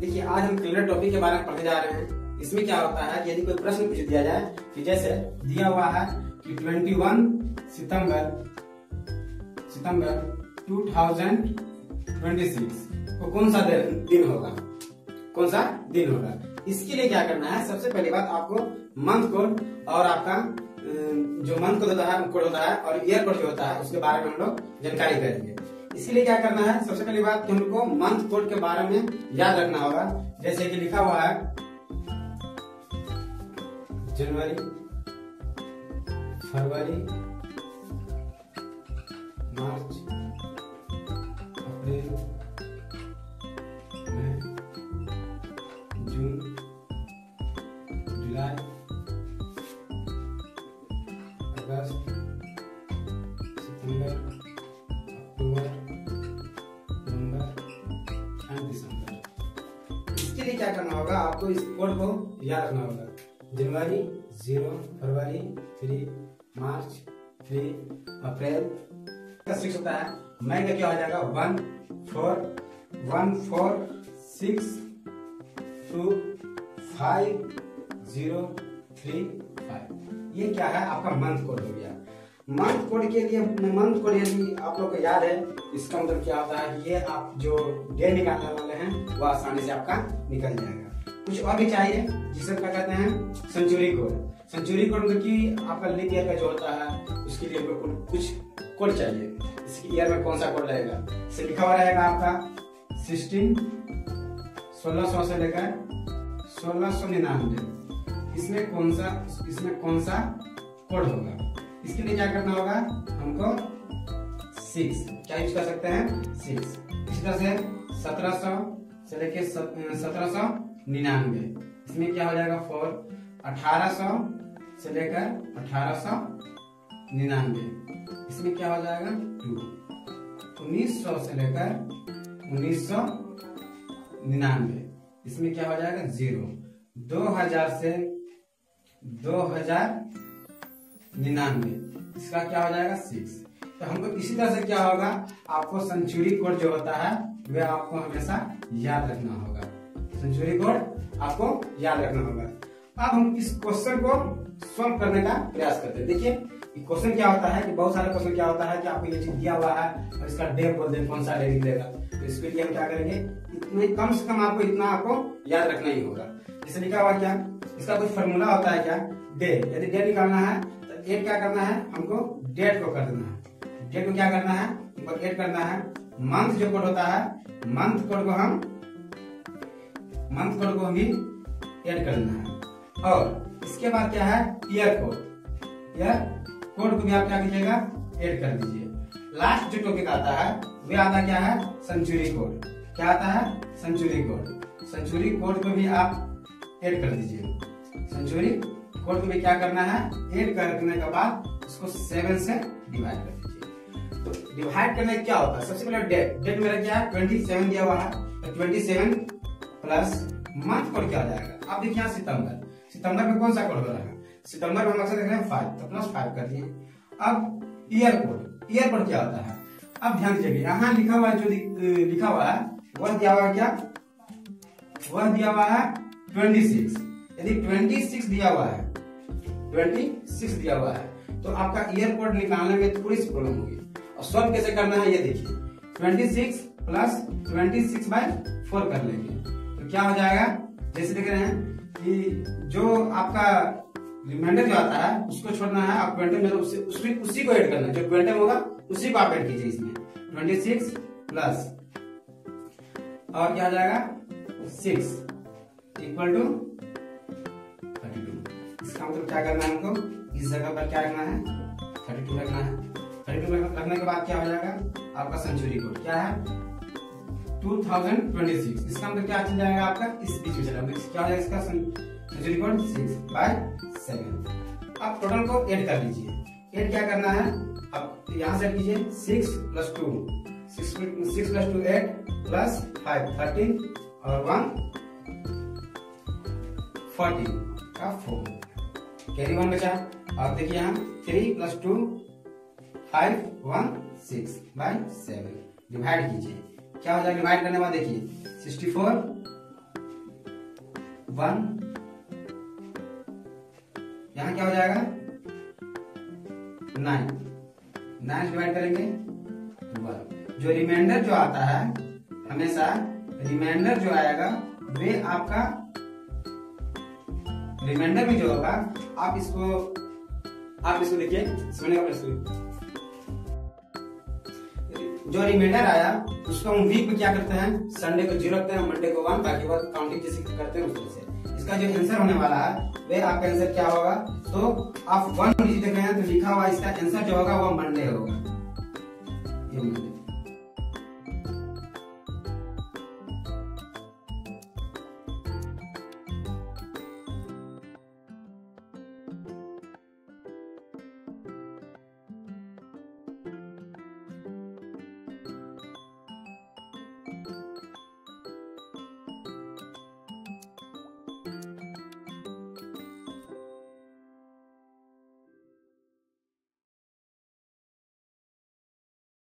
देखिए आज हम कैलेंडर टॉपिक के बारे में पढ़ने जा रहे हैं। इसमें क्या होता है कि यदि कोई प्रश्न पूछ दिया जाए कि जैसे दिया हुआ है कि 21 सितंबर 2026 को कौन सा दिन होगा, कौन सा दिन होगा। इसके लिए क्या करना है, सबसे पहली बात आपको मंथ कोड और आपका जो मंथ कोड होता है और ईयर कोड जो होता है उसके बारे में हम लोग जानकारी करेंगे। इसलिए क्या करना है, सबसे पहली बात कि हमको मंथ कोड के बारे में याद रखना होगा। जैसे कि लिखा हुआ है जनवरी, फरवरी, मार्च, अप्रैल, मई, जून, जुलाई, अगस्त, सितंबर, अक्टूबर, नवंबर एंड दिसंबर। इसके लिए क्या करना होगा, आपको इस कोड को याद रखना होगा। जनवरी 0, फरवरी 3, मार्च 3, अप्रैल का 6 होता है। मई का क्या हो जाएगा 1 4 6 2 5 0 3 5। ये क्या है, आपका मंथ कोड हो गया। मंथ कोड के लिए मंथ कोड यदि आप लोग को याद है, इसका मतलब क्या होता है कि ये आप जो डे निकालने वाले हैं वो आसानी से आपका निकल जाएगा। कुछ और भी चाहिए जिसे क्या कहते हैं सेंचुरी कोड। सेंचुरी कोड मतलब कि आपका लीप ईयर का जो होता है उसके लिए कुछ कोड चाहिए। इसके ईयर में कौन सा कोड रहेगा, इसे लिखा हुआ रहेगा आपका 1600 से लेकर 1699। इसमें कौन सा कोड होगा। इसके लिए क्या करना होगा, हमको 6 क्या यूज कर सकते हैं 6। इसी तरह से 1700 से लेकर 1799। इसमें क्या हो जाएगा 4। 1800 से लेकर 1899। इसमें क्या हो जाएगा 2। 1900 से लेकर 1999। इसमें क्या हो जाएगा 0। 2000 से 2099। इसका क्या हो जाएगा 6। तो हमको इसी तरह से क्या होगा, आपको सेंचुरी कोड जो होता है वह आपको हमेशा याद रखना होगा। सेंचुरी कोड आपको याद रखना होगा। अब हम इस क्वेश्चन को सॉल्व करने का प्रयास करते हैं। देखिए क्वेश्चन क्या होता है कि बहुत सारे क्वेश्चन क्या होता है कि आपको ये चीज दिया हुआ है और इसका डे बोल दें कौन सा डे निकलेगा। तो इसके लिए हम क्या करेंगे, इतने कम से कम आपको इतना आपको याद रखना ही होगा। जैसे लिखा हुआ क्या, इसका कुछ फॉर्मूला होता है क्या, डे। यदि डे निकालना है तो एड क्या करना है, हमको डेट को कर देना है। डेट को क्या करना है, हमको एड करना है। मंथ जो कोड होता है, मंथ कोड को भी एड करना है। और इसके बाद क्या है ईयर कोड। ईयर कोड को भी आप क्या कीजिएगा, ऐड कर दीजिए। लास्ट जो टॉपिक आता है वे आता क्या है सेंचुरी कोड। क्या आता है सेंचुरी कोड। सेंचुरी कोड को भी आप ऐड कर दीजिए। सेंचुरी कोड को भी क्या करना है, ऐड करने के बाद उसको 7 से डिवाइड कर दीजिए। तो डिवाइड करने क्या होता है, सबसे पहले डेट मेरा क्या है 27 दिया हुआ है। तो 27 प्लस मंथ कोड क्या हो जाएगा। अब देखिए यहाँ सितंबर में कौन सा कोड हो रहा है, सितंबर में हम अक्सर देख रहे हैं 5, तो +5 कर दिए। अब ईयर कोड क्या होता है, अब ध्यान दीजिए यहाँ लिखा हुआ है, जो लिखा हुआ है वह दिया हुआ है क्या, वह दिया हुआ है 26। यदि 26 दिया हुआ है तो आपका ईयर कोड निकालने में थोड़ी सी प्रॉब्लम होगी। और सॉल्व कैसे करना है ये देखिए, 26 प्लस 26/4 कर लेंगे तो क्या हो जाएगा, जैसे देख रहे हैं कि जो आपका रिमाइंडर जो आता है उसको छोड़ना है, आप 20 में उसी को ऐड करना है। जो 20 होगा उसी को आप ऐड कीजिए इसमें। 26 प्लस और क्या हो जाएगा 6 इक्वल टू 32। इसका मतलब क्या करना है, हमको इस जगह पर क्या रखना है 32 रखना है। 32 रखने के बाद क्या हो जाएगा, आपका सेंचुरी कोड क्या है 2026। इसका मतलब क्या चल जाएगा आपका इस बीच में चला, क्या हो जाएगा इसका सेंचुरी कोड 6/7। अब टोटल को ऐड कर लीजिए। ऐड क्या करना है, अब यहां से ऐड कीजिए 6 + 2 6 + 2 8 प्लस 5 13 और 1 14 का 4 कैरी 1 बचा। अब देखिए यहाँ 3 + 2 5 1 6/7 डिवाइड कीजिए। क्या हो जाएगा डिवाइड करने के बाद देखिए 64 1, यहाँ क्या हो जाएगा 9, 9 डिवाइड करेंगे 12। जो रिमाइंडर जो आता है हमेशा रिमाइंडर जो आएगा वे आपका रिमाइंडर में जो होगा आप इसको देखिए समझने का प्रश्न। जो रिमाइंडर आया उसको हम वीक में क्या करते हैं, संडे को 0 रखते हैं, मंडे को 1, बाकी बात काउंटिंग जैसे करते हैं उस से। इसका जो आंसर होने वाला है वह आपका आंसर क्या होगा, तो आप 1 देख रहे हैं तो लिखा हुआ इसका आंसर जो होगा वो मंडे होगा, ये मंडे।